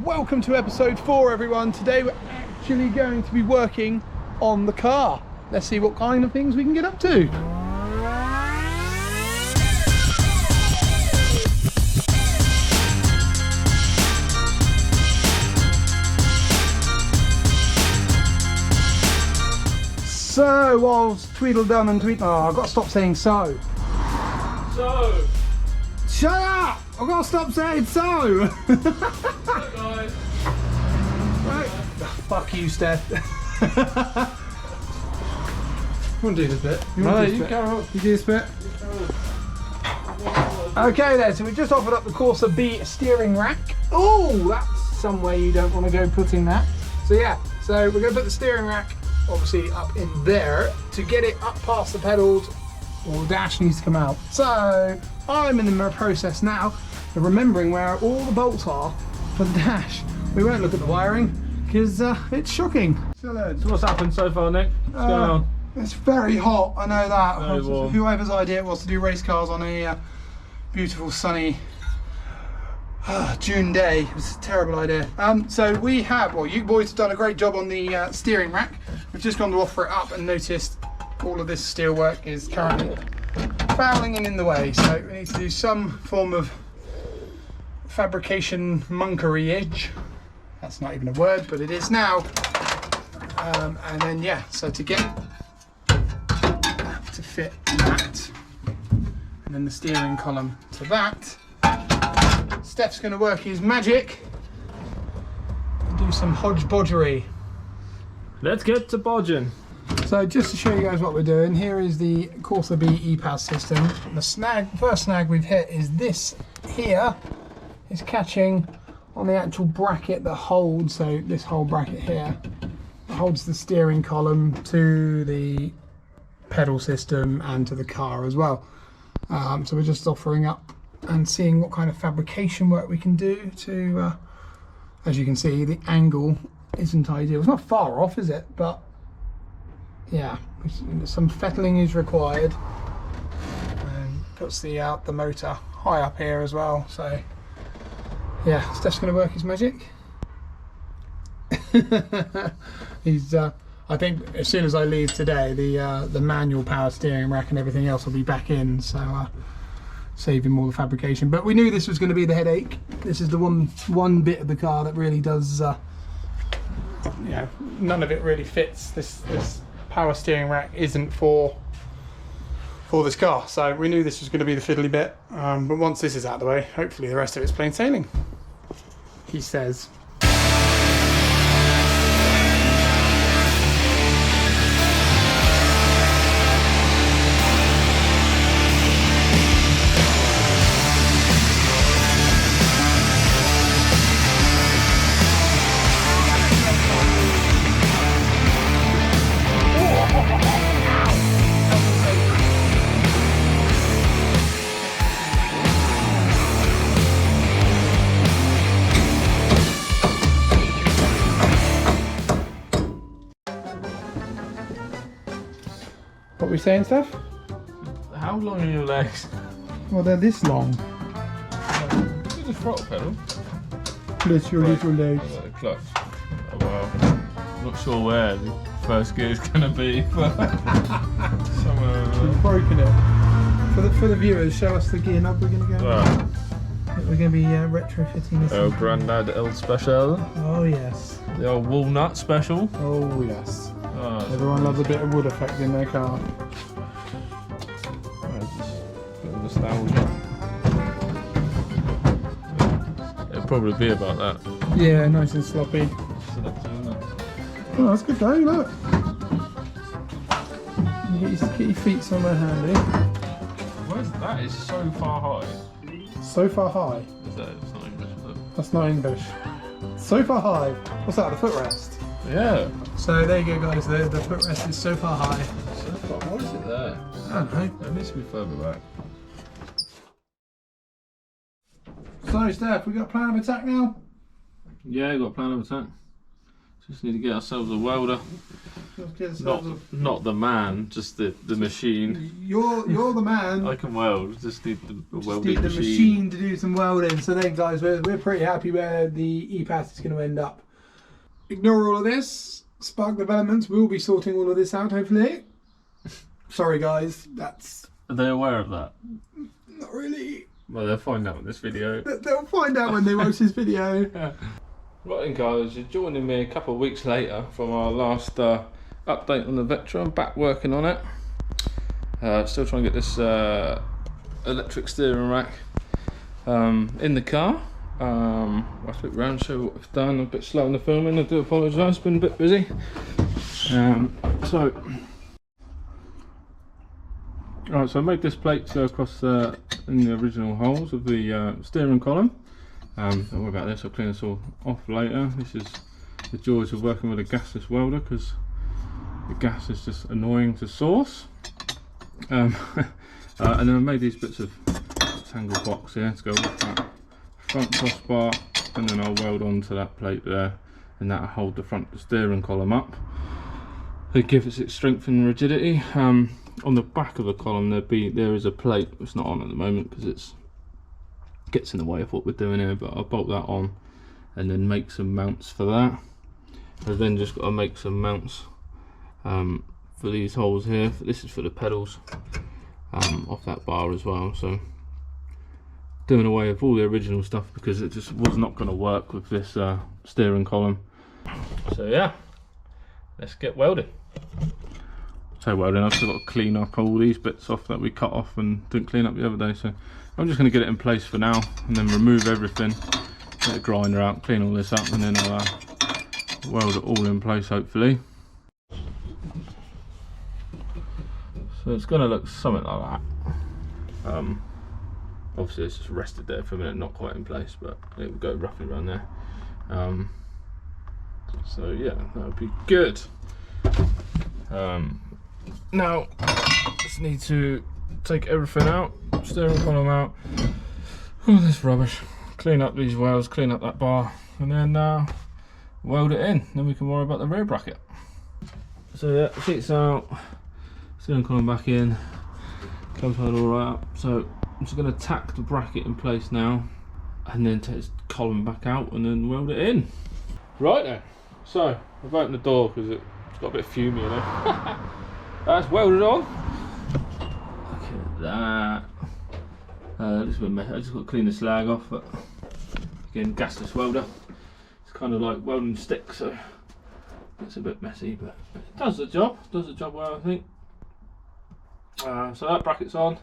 welcome to episode 4 everyone. Today we're actually going to be working on the car. Let's see what kind of things we can get up to. So, whilst Tweedledum and Tweedledum... Oh, I've got to stop saying so. So! Shut up! I've got to stop saying so! Hi guys! Right. Fuck you, Steph. You want to do this bit? You want to do this bit? You do this bit? Okay then, so we just offered up the Corsa B steering rack. Oh, that's somewhere you don't want to go putting that. So yeah, so we're going to put the steering rack obviously up in there. To get it up past the pedals, well, the dash needs to come out. So I'm in the process now of remembering where all the bolts are for the dash. We won't look at the wiring because it's shocking. So what's happened so far, Nick? What's going on? It's very hot, I know that. Very warm. Whoever's idea it was to do race cars on a beautiful sunny June day. It was a terrible idea. So we have, well, you boys have done a great job on the steering rack. We've just gone to offer it up and noticed all of this steelwork is currently fouling and in the way. So we need to do some form of fabrication monkery edge. That's not even a word, but it is now. And then yeah, so to get to fit that, and then the steering column to that, Steph's going to work his magic and do some hodgepodgery. Let's get to bodging. So just to show you guys what we're doing, here is the Corsa B EPAS system. The first snag we've hit is this here. It's catching on the actual bracket that holds, so this whole bracket here, holds the steering column to the pedal system and to the car as well. So we're just offering up and seeing what kind of fabrication work we can do to, as you can see, the angle isn't ideal. It's not far off, is it? But yeah, some fettling is required, and puts the motor high up here as well. So yeah, Steph's going to work his magic. He's I think as soon as I leave today, the manual power steering rack and everything else will be back in, so saving all the fabrication. But we knew this was going to be the headache. This is the one bit of the car that really does you know, none of it really fits. This power steering rack isn't for this car, so we knew this was going to be the fiddly bit. But once this is out of the way, hopefully the rest of it's plain sailing, he says. What are we saying, Steph? How long are your legs? Well, they're this long. It's a throttle pedal. Bless your little legs. I've got a clutch. Oh well. I'm not sure where the first gear is going to be, but somewhere. We've broken it. For the viewers, show us the gear knob we're going to go. Well, We're going to be retrofitting this. El Grandad El Special. Oh yes. The old walnut special. Oh yes. Oh, Everyone loves a bit of wood effect in their car. just a bit of nostalgia. It'll probably be about that. Yeah, nice and sloppy. Oh, that's good though, look. You get your feet somewhere handy. Where's that? It's so far high. So far high. Is that? It's not English, is it? That's not English. So far high. What's that, the footrest? Yeah. So there you go guys, the footrest is so far high. So far, why is it there? I don't know. It needs to be further back. So Steph, we got a plan of attack now? Yeah, you got a plan of attack. Just need to get ourselves a welder. Not the man, just the machine. You're the man. I can weld. Just need the welding need the machine to do some welding. So then, guys, we're pretty happy where the E-Pass is going to end up. Ignore all of this. Spark Developments will be sorting all of this out, hopefully. Sorry, guys. Are they aware of that? Not really. Well, they'll find out in this video. They'll find out when they watch this video. Right then, guys, you're joining me a couple of weeks later from our last update on the Vectra. I'm back working on it. Still trying to get this electric steering rack in the car. I'll flip around, show what I've done. I'm a bit slow in the filming, I do apologise, been a bit busy. Right, so I made this plate to go across in the original holes of the steering column. Don't worry about this, I'll clean this all off later. This is the joys of working with a gasless welder, because the gas is just annoying to source. And then I made these bits of rectangle box here to go with that front crossbar, and then I'll weld onto that plate there, and that'll hold the front steering column up. It gives it strength and rigidity. On the back of the column there is a plate. It's not on at the moment because it gets in the way of what we're doing here, but I'll bolt that on and then make some mounts for that. I've then just got to make some mounts for these holes here. This is for the pedals off that bar as well. So doing away with all the original stuff because it just was not going to work with this steering column. So yeah, let's get welding. So welding, I've still got to clean up all these bits off that we cut off and didn't clean up the other day, so I'm just going to get it in place for now and then remove everything, get the grinder out, clean all this up, and then I'll weld it all in place hopefully. So it's going to look something like that. Obviously it's just rested there for a minute, not quite in place, but it will go roughly around there. So yeah, that would be good. Now, just need to take everything out, steering column out, all this rubbish, clean up these welds, clean up that bar, and then weld it in. Then we can worry about the rear bracket. So yeah, the seat's out, steering column back in, comes all right up. So I'm just going to tack the bracket in place now, and then take the column back out and then weld it in. Right then, so I've opened the door because it's got a bit of fume in it. That's welded on. Look at that. This is a bit messy. I just got to clean the slag off, but again, gasless welder. It's kind of like welding stick, so it's a bit messy, but it does the job. Does the job well, I think. So that bracket's on.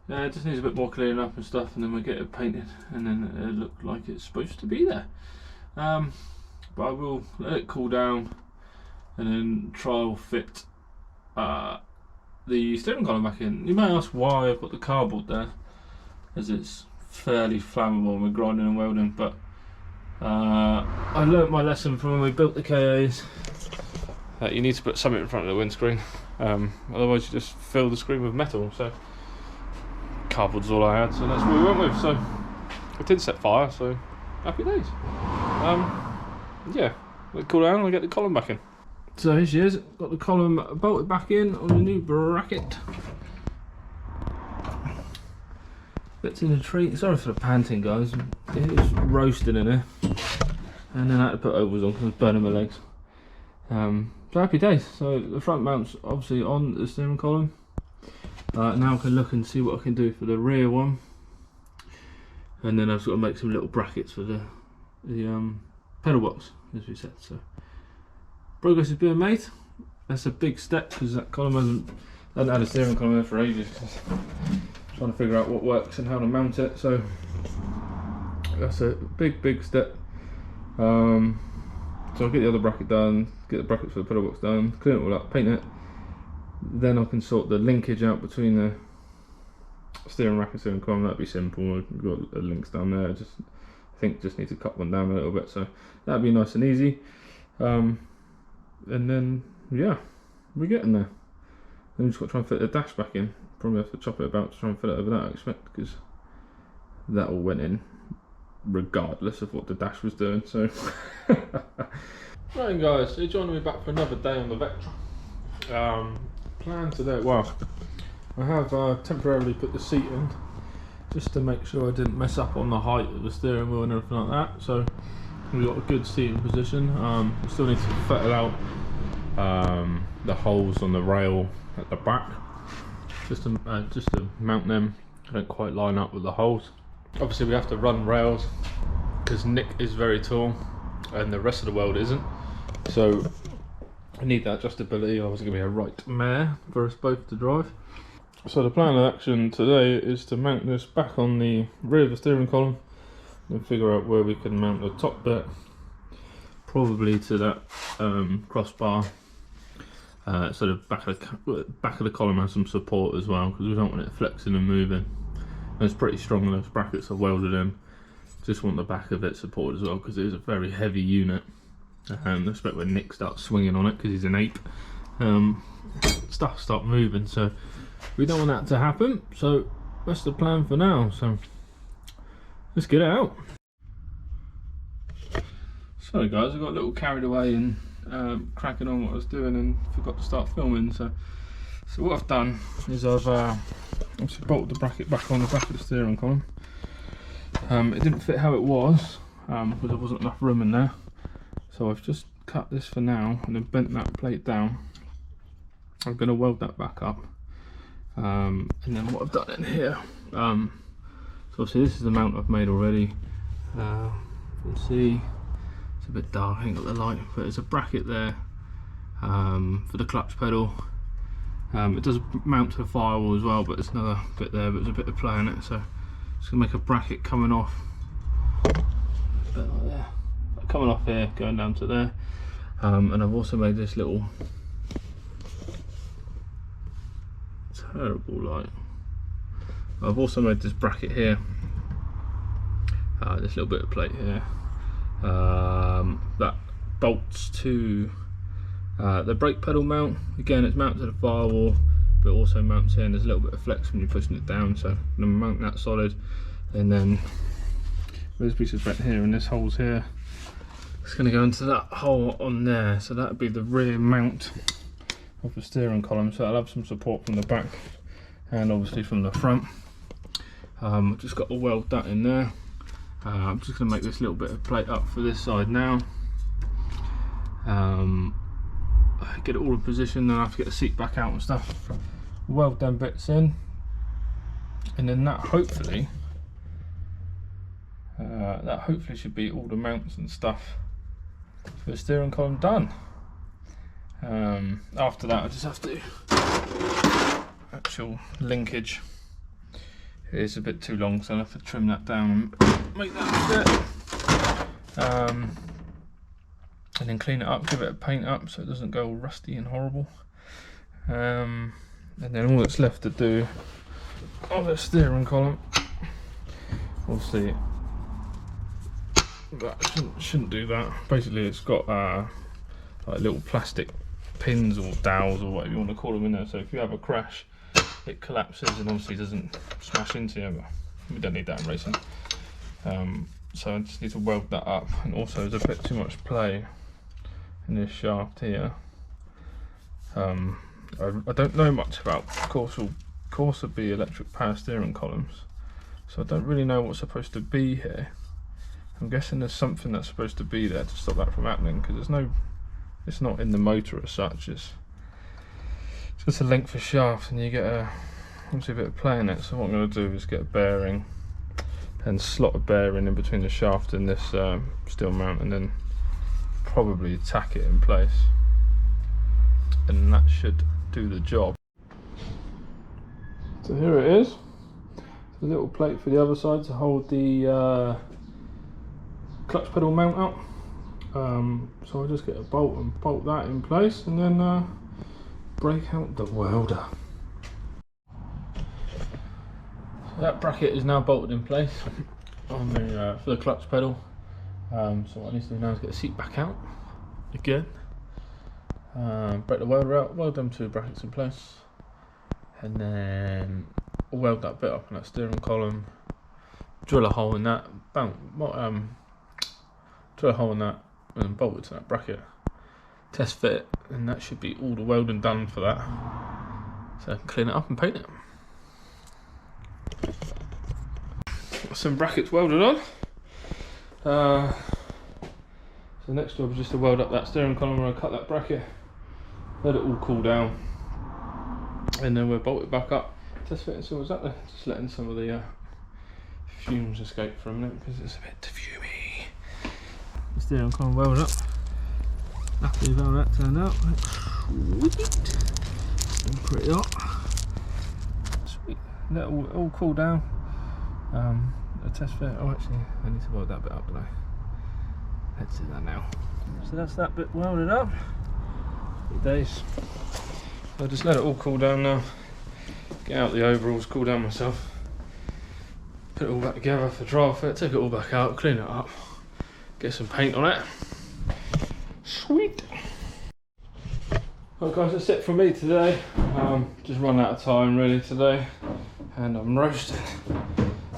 It just needs a bit more clearing up and stuff, and then we get it painted, and then it'll look like it's supposed to be there. But I will let it cool down and then trial fit the steering column back in. You may ask why I've got the cardboard there, as it's fairly flammable when we're grinding and welding, but I learnt my lesson from when we built the KAs that you need to put something in front of the windscreen, otherwise you just fill the screen with metal. So cardboard's all I had, so that's what we went with. So it didn't set fire, so happy days. Yeah, let it cool down and I'll get the column back in. So here she is, got the column bolted back in on the new bracket. Bits in the tree. Sorry for the panting, guys. It is roasting in here. And then I had to put ovals on because I was burning my legs. So happy days. So the front mount's obviously on the steering column. Now I can look and see what I can do for the rear one. And then I've got to make some little brackets for the pedal box, as we said. So progress is being made. That's a big step because that column hasn't had a steering column there for ages. Trying to figure out what works and how to mount it. So that's a big step. So I'll get the other bracket done, get the brackets for the pedal box done, clean it all up, paint it. Then I can sort the linkage out between the steering rack and steering column. That'd be simple. I've got the links down there. I think just need to cut one down a little bit. So that'd be nice and easy. And then yeah, we're getting there. Then we just got to try and fit the dash back in. Probably have to chop it about to try and fit it over that, I expect, because that all went in regardless of what the dash was doing. So Right guys, you're joining me back for another day on the Vectra. Plan today, well, I have temporarily put the seat in just to make sure I didn't mess up on the height of the steering wheel and everything like that. So we've got a good seating position. We still need to fettle out the holes on the rail at the back, just to mount them. I don't quite line up with the holes. Obviously we have to run rails because Nick is very tall and the rest of the world isn't. So I need that adjustability. I wasn't going to be a right mare for us both to drive. So the plan of action today is to mount this back on the rear of the steering column and figure out where we can mount the top bit, probably to that crossbar, so the back of the column has some support as well, because we don't want it flexing and moving. And it's pretty strong, those brackets are welded in. Just want the back of it supported as well, because it is a very heavy unit. I expect when Nick starts swinging on it, because he's an ape, stuff start moving, so we don't want that to happen. So that's the plan for now, so let's get it out. Sorry guys, I got a little carried away and cracking on what I was doing and forgot to start filming. So what I've done is I've obviously bolted the bracket back on the back of the steering column. It didn't fit how it was because there wasn't enough room in there. So I've just cut this for now and then bent that plate down. I'm going to weld that back up. And then what I've done in here, so obviously this is the mount I've made already. You can see it's a bit dark, I ain't got the light, but there's a bracket there for the clutch pedal. It does mount to the firewall as well, but there's another bit there, but there's a bit of play in it, so just gonna make a bracket coming off, a bit like there, coming off here, going down to there. And I've also made this little terrible light. I've also made this bracket here, this little bit of plate here, that bolts to the brake pedal mount. Again, it's mounted to the firewall, but it also mounts in. There's a little bit of flex when you're pushing it down, so I'm going to mount that solid. And then this piece is right here, and this hole's here. It's going to go into that hole on there, so that would be the rear mount of the steering column. So I'll have some support from the back and obviously from the front. I've just got to weld that in there. I'm just going to make this little bit of plate up for this side now. Get it all in position, then I have to get the seat back out and stuff. Weld them bits in, and then that hopefully should be all the mounts and stuff for the steering column done. After that I just have to actual linkage. It is a bit too long, so I'll have to trim that down and make that fit. And then clean it up, give it a paint up so it doesn't go all rusty and horrible. And then all that's left to do on the steering column, obviously that shouldn't do that. Basically it's got like little plastic pins or dowels or whatever you want to call them in there, so if you have a crash it collapses and obviously doesn't smash into you, but we don't need that in racing. So I just need to weld that up, and also there's a bit too much play in this shaft here. I don't know much about Corsa B electric power steering columns, so I don't really know what's supposed to be here. I'm guessing there's something that's supposed to be there to stop that from happening, because it's not in the motor as such. It's just a length of shaft, and you get obviously a bit of play in it. So what I'm going to do is get a bearing and slot a bearing in between the shaft and this steel mount, and then probably tack it in place, and that should do the job. So here it is. There's a little plate for the other side to hold the clutch pedal mount up. So I'll just get a bolt and bolt that in place, and then break out the welder. So that bracket is now bolted in place on the for the clutch pedal. So what I need to do now is get the seat back out again, break the welder out, weld them two brackets in place, and then weld that bit up on that steering column, drill a hole in that, drill a hole in that, and then bolt it to that bracket. test fit, and that should be all the welding done for that. So I can clean it up and paint it. Got some brackets welded on. So the next job is just to weld up that steering column where I cut that bracket, let it all cool down, and then we'll bolt it back up, test fit and see what's up there. Just letting some of the fumes escape for a minute because it's a bit fumey. The steering column welded up. Happy with how that turned out. Sweet. Still pretty hot. Sweet. Let it all cool down. A test fit. Oh, actually, I need to weld that bit up, don't I? Let's do that now. So that's that bit welded up. Good days. I'll just let it all cool down now. Get out the overalls, cool down myself. Put it all back together for trial fit. Take it all back out, clean it up, get some paint on it. Sweet. Right guys, that's it from me today. Just run out of time really today, and I'm roasted.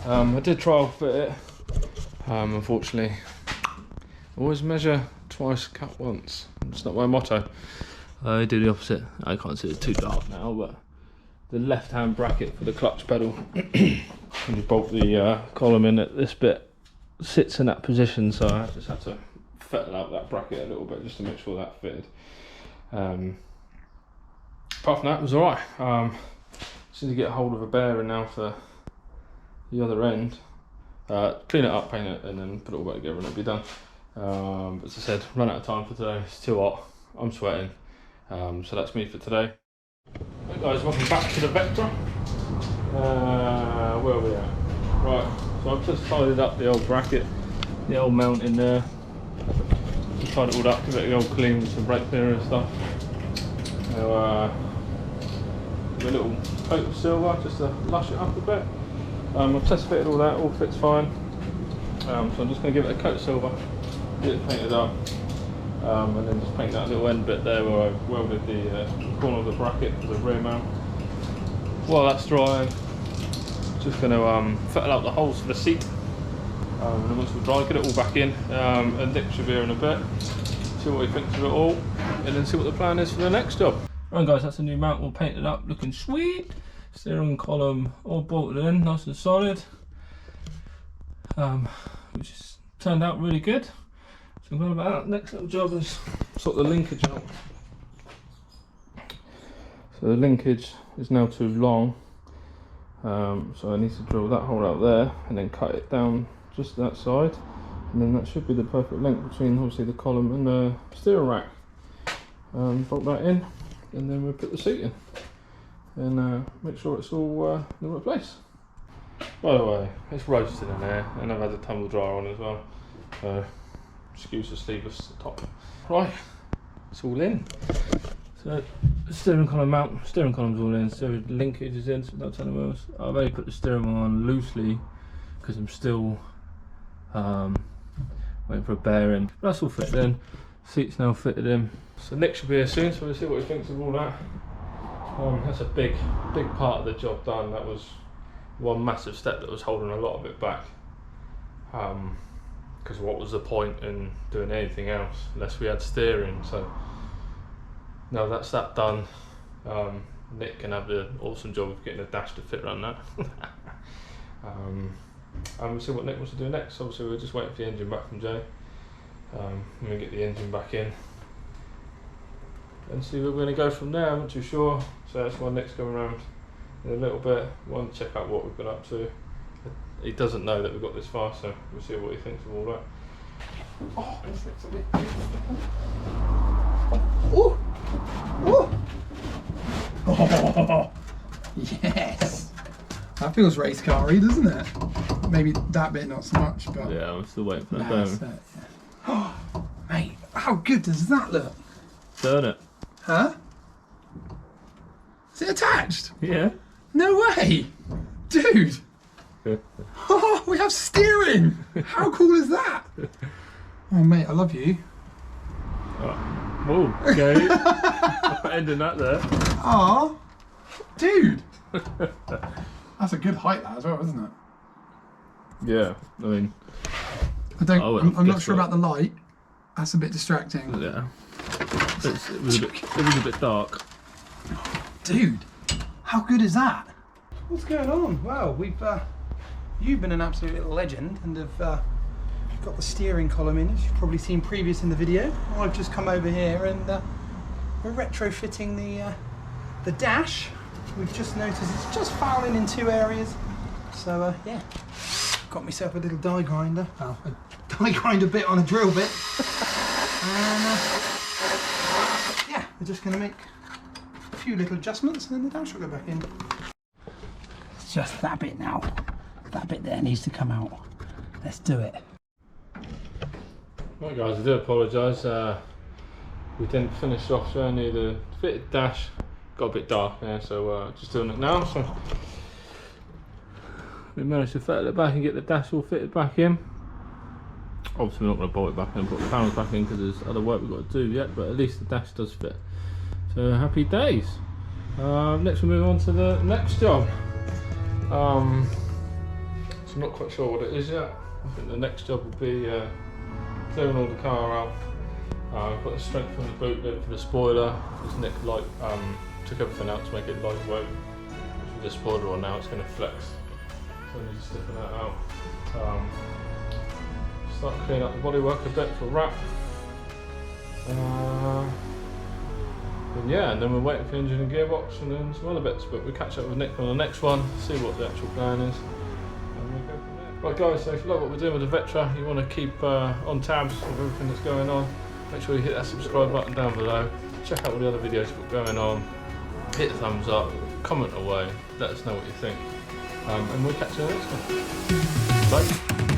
I did trial fit it. Unfortunately, always measure twice, cut once. It's not my motto. I do the opposite. I can't see it too dark now, but the left-hand bracket for the clutch pedal, when you bolt the column in it, this bit sits in that position, so I just had to fettle out that bracket a little bit just to make sure that fitted. Apart from that, it was alright. Just need to get a hold of a bearing now for the other end, clean it up, paint it, and then put it all back together and it'll be done. But as I said, run out of time for today. It's too hot, I'm sweating. So that's me for today. Hey guys, welcome back to the Vectra. Where are we at? Right, so I've just tidied up the old bracket, the old mount in there. Just tied it all up, give it a old clean with some brake cleaner and stuff. Now, a little coat of silver just to lush it up a bit. I've test fitted all that, all fits fine. So I'm just going to give it a coat of silver, get it painted up, and then just paint that little end bit there where I welded the corner of the bracket for the rear mount. While that's drying, just going to fettle out the holes for the seat, and then once we're dry, get it all back in, and Nick should be here in a bit, see what he thinks of it all, and then see what the plan is for the next job. Right guys, that's the new mount all painted up, looking sweet. Steering column all bolted in, nice and solid, which has turned out really good. So I'm going about next little job is sort the linkage out. So the linkage is now too long, so I need to drill that hole out there and then cut it down just that side, and then that should be the perfect length between obviously the column and the steering rack. Bolt that in, and then we'll put the seat in and make sure it's all in the right place. By the way, it's roasting in there, and I've had the tumble dryer on as well, so excuse the sleeveless top. Right, it's all in. So the steering column mount, steering column's all in, so the linkage is in, so not turning wheels. I've only put the steering wheel on loosely because I'm still waiting for a bearing. But that's all fitted in, seat's now fitted in. So Nick should be here soon, so we'll see what he thinks of all that. That's a big part of the job done. That was one massive step that was holding a lot of it back. Because what was the point in doing anything else unless we had steering? So now that's that done, Nick can have the awesome job of getting a dash to fit around that. And we'll see what Nick wants to do next. Obviously we're just waiting for the engine back from Jay. I'm going to get the engine back in and see where we're going to go from there. I'm not too sure, so that's why Nick's coming around in a little bit. Want to check out what we've been up to. He doesn't know that we've got this far, so we'll see what he thinks of all that. Oh, this looks a bit beautiful. Oh, yes! That feels race car-y, doesn't it? Maybe that bit not so much, but yeah, I'm still waiting for that that's bearing. it, yeah. Oh, mate, how good does that look? Turn it. Huh? Is it attached? Yeah. No way! Dude! Oh, we have steering! How cool is that? Oh, mate, I love you. Whoa, okay. Ending that there. Aw, dude! That's a good height, that as well, isn't it? Yeah, I mean, I'm not sure about the light. That's a bit distracting. yeah. It was a bit dark. Dude, how good is that? What's going on? Well, you've been an absolute little legend and have got the steering column in, as you've probably seen previous in the video. I've just come over here and we're retrofitting the dash. We've just noticed it's just fouling in 2 areas. So yeah, got myself a little die grinder. Well, a die grinder bit on a drill bit. And yeah, we're just going to make a few little adjustments and then the dash will go back in. It's just that bit now. That bit there needs to come out. Let's do it. Right guys, I do apologise. We didn't finish off showing you the fitted dash. Got a bit dark there, so just doing it now. So we managed to fettle it back and get the dash all fitted back in. Obviously we're not going to bolt it back in and put the panels back in because there's other work we've got to do yet, but at least the dash does fit. So happy days. Next we'll move on to the next job. So I'm not quite sure what it is yet. I think the next job will be clearing all the car out. Put the strength on the boot lid for the spoiler. Because Nick took everything out to make it lightweight. With the spoiler on now, it's going to flex. So I need to stiffen that out. Start cleaning up the bodywork a bit for wrap. And yeah, and then we're waiting for the engine and gearbox and then some other bits. But we'll catch up with Nick on the next one, see what the actual plan is. And we'll go from there. Right guys, so if you like what we're doing with the Vectra, you want to keep on tabs of everything that's going on, make sure you hit that subscribe button down below. Check out all the other videos we've got going on. Hit the thumbs up, comment away, let us know what you think. And we'll catch you in the next one. Bye.